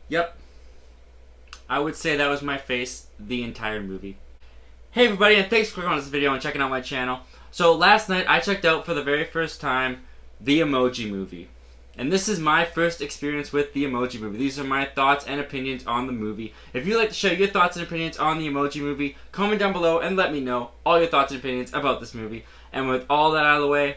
Yep, I would say that was my face the entire movie. Hey everybody, and thanks for clicking on this video and checking out my channel. So last night I checked out for the very first time the Emoji Movie. And this is my first experience with the Emoji Movie. These are my thoughts and opinions on the movie. If you'd like to share your thoughts and opinions on the Emoji Movie, comment down below and let me know all your thoughts and opinions about this movie. And with all that out of the way,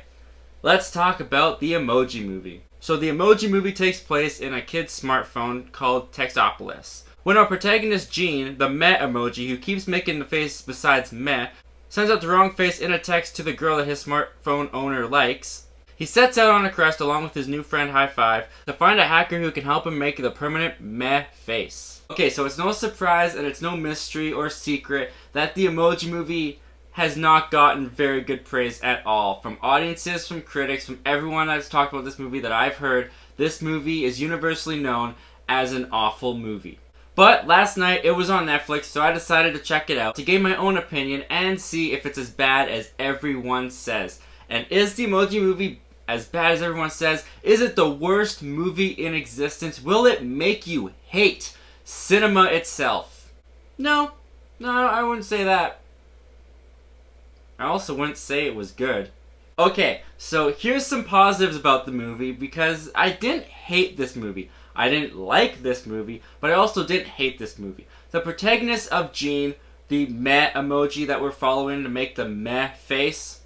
let's talk about the Emoji Movie. So the Emoji Movie takes place in a kid's smartphone called Textopolis. When our protagonist Gene, the meh emoji who keeps making the face besides meh, sends out the wrong face in a text to the girl that his smartphone owner likes, he sets out on a quest along with his new friend High Five to find a hacker who can help him make the permanent meh face. Okay, so it's no surprise and it's no mystery or secret that the Emoji Movie has not gotten very good praise at all. From audiences, from critics, from everyone that's talked about this movie that I've heard, this movie is universally known as an awful movie. But last night it was on Netflix, so I decided to check it out to gain my own opinion and see if it's as bad as everyone says. And is the Emoji Movie as bad as everyone says? Is it the worst movie in existence? Will it make you hate cinema itself? No, I wouldn't say that. I also wouldn't say it was good. Okay, so here's some positives about the movie because I didn't hate this movie. I didn't like this movie, but I also didn't hate this movie. The protagonist of Gene, the meh emoji that we're following to make the meh face,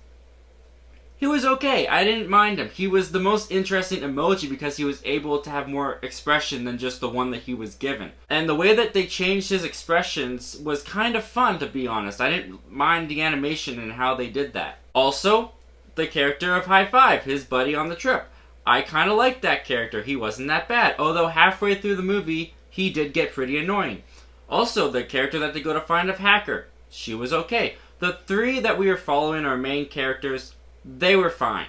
he was okay. I didn't mind him. He was the most interesting emoji because he was able to have more expression than just the one that he was given. And the way that they changed his expressions was kind of fun, to be honest. I didn't mind the animation and how they did that. Also, the character of High Five, his buddy on the trip. I kind of liked that character. He wasn't that bad. Although halfway through the movie, he did get pretty annoying. Also, the character that they go to find a hacker. She was okay. The three that we were following, our main characters, they were fine.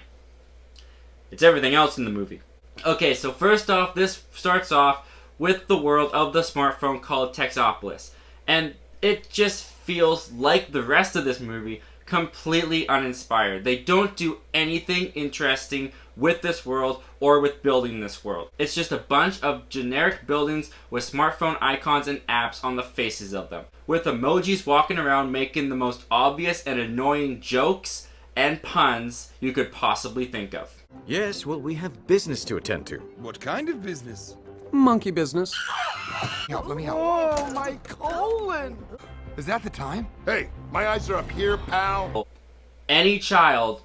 It's everything else in the movie. Okay, so first off, this starts off with the world of the smartphone called Textopolis. And it just feels like the rest of this movie, completely uninspired. They don't do anything interesting with this world or with building this world. It's just a bunch of generic buildings with smartphone icons and apps on the faces of them, with emojis walking around making the most obvious and annoying jokes and puns you could possibly think of. Yes, well, we have business to attend to. What kind of business? Monkey business. Let me help. Oh, my colon! Is that the time? Hey, my eyes are up here, pal. Any child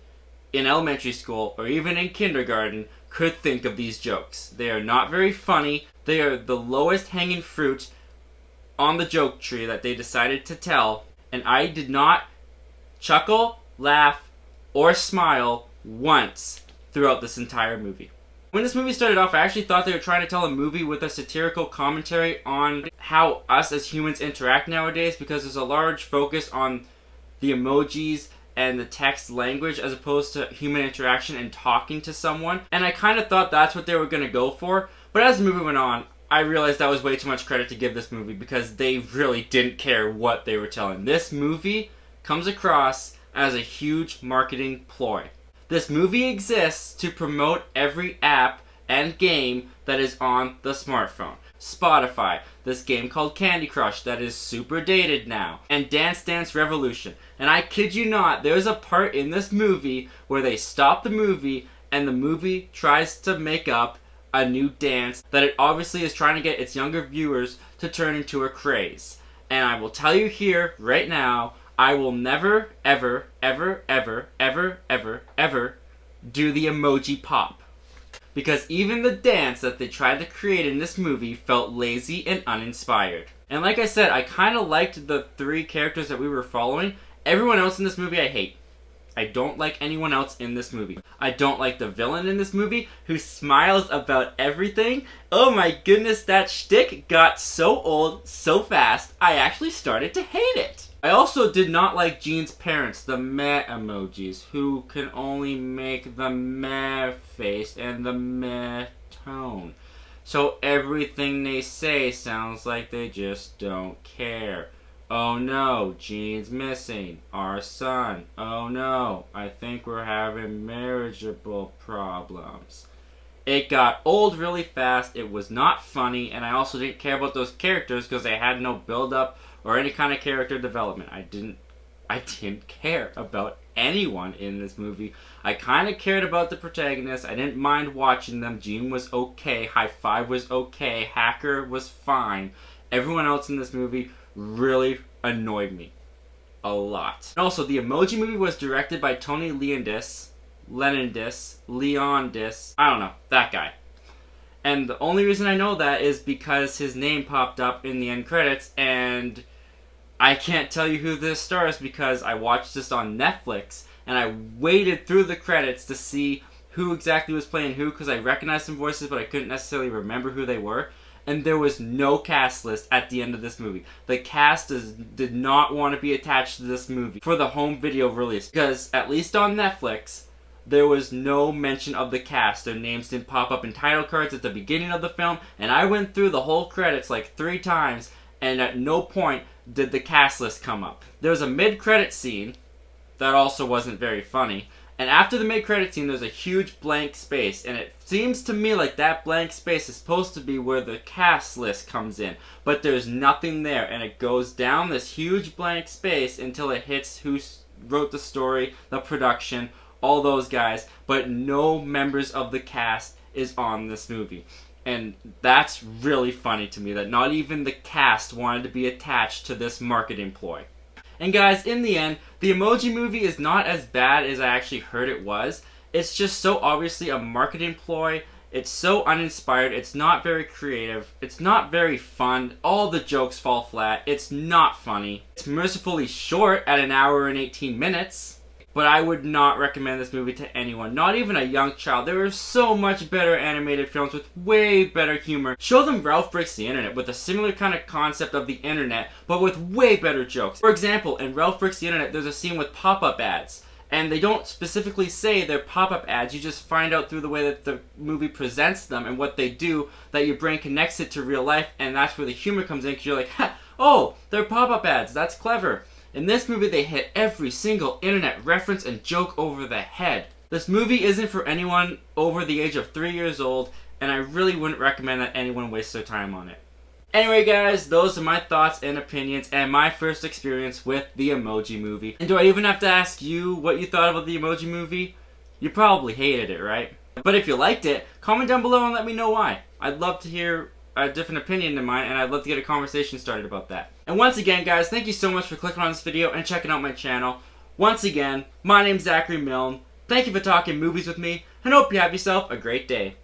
in elementary school or even in kindergarten could think of these jokes. They are not very funny. They are the lowest hanging fruit on the joke tree that they decided to tell. And I did not chuckle, laugh, or smile once throughout this entire movie. When this movie started off, I actually thought they were trying to tell a movie with a satirical commentary on how us as humans interact nowadays, because there's a large focus on the emojis and the text language as opposed to human interaction and talking to someone. And I kind of thought that's what they were going to go for. But as the movie went on, I realized that was way too much credit to give this movie because they really didn't care what they were telling. This movie comes across as a huge marketing ploy. This movie exists to promote every app and game that is on the smartphone. Spotify, this game called Candy Crush that is super dated now, and Dance Dance Revolution. And I kid you not, there's a part in this movie where they stop the movie and the movie tries to make up a new dance that it obviously is trying to get its younger viewers to turn into a craze. And I will tell you here, right now, I will never, ever, ever, ever, ever, ever, ever do the emoji pop. Because even the dance that they tried to create in this movie felt lazy and uninspired. And like I said, I kind of liked the three characters that we were following. Everyone else in this movie I hate. I don't like anyone else in this movie. I don't like the villain in this movie who smiles about everything. Oh my goodness, that shtick got so old so fast, I actually started to hate it. I also did not like Gene's parents, the meh emojis, who can only make the meh face and the meh tone. So everything they say sounds like they just don't care. Oh no, Gene's missing. Our son. Oh no, I think we're having marriageable problems. It got old really fast, it was not funny, and I also didn't care about those characters because they had no build-up or any kind of character development. I didn't care about anyone in this movie. I kind of cared about the protagonist. I didn't mind watching them. Gene was okay. High Five was okay. Hacker was fine. Everyone else in this movie really annoyed me a lot. And also, the Emoji Movie was directed by Tony Leondis. I don't know, that guy. And the only reason I know that is because his name popped up in the end credits, and I can't tell you who this stars because I watched this on Netflix, and I waited through the credits to see who exactly was playing who, because I recognized some voices, but I couldn't necessarily remember who they were. And there was no cast list at the end of this movie. The cast did not want to be attached to this movie for the home video release, because at least on Netflix, there was no mention of the cast. Their names didn't pop up in title cards at the beginning of the film, and I went through the whole credits like 3 times, and at no point did the cast list come up. There was a mid-credit scene that also wasn't very funny, and after the mid-credit scene there's a huge blank space, and it seems to me like that blank space is supposed to be where the cast list comes in, but there's nothing there, and it goes down this huge blank space until it hits who wrote the story, the production, all those guys, but no members of the cast is on this movie. And that's really funny to me, that not even the cast wanted to be attached to this marketing ploy. And guys, in the end, the Emoji Movie is not as bad as I actually heard it was. It's just so obviously a marketing ploy. It's so uninspired. It's not very creative. It's not very fun. All the jokes fall flat. It's not funny. It's mercifully short at 1 hour and 18 minutes. But I would not recommend this movie to anyone, not even a young child. There are so much better animated films with way better humor. Show them Ralph Breaks the Internet with a similar kind of concept of the internet, but with way better jokes. For example, in Ralph Breaks the Internet, there's a scene with pop-up ads. And they don't specifically say they're pop-up ads, you just find out through the way that the movie presents them and what they do, that your brain connects it to real life, and that's where the humor comes in, because you're like, ha, oh, they're pop-up ads, that's clever. In this movie, they hit every single internet reference and joke over the head. This movie isn't for anyone over the age of 3 years old, and I really wouldn't recommend that anyone waste their time on it. Anyway guys, those are my thoughts and opinions and my first experience with the Emoji Movie. And do I even have to ask you what you thought about the Emoji Movie? You probably hated it, right? But if you liked it, comment down below and let me know why. I'd love to hear a different opinion than mine, and I'd love to get a conversation started about that. And once again guys, thank you so much for clicking on this video and checking out my channel. Once again, my name's Zachary Milne. Thank you for talking movies with me, and hope you have yourself a great day.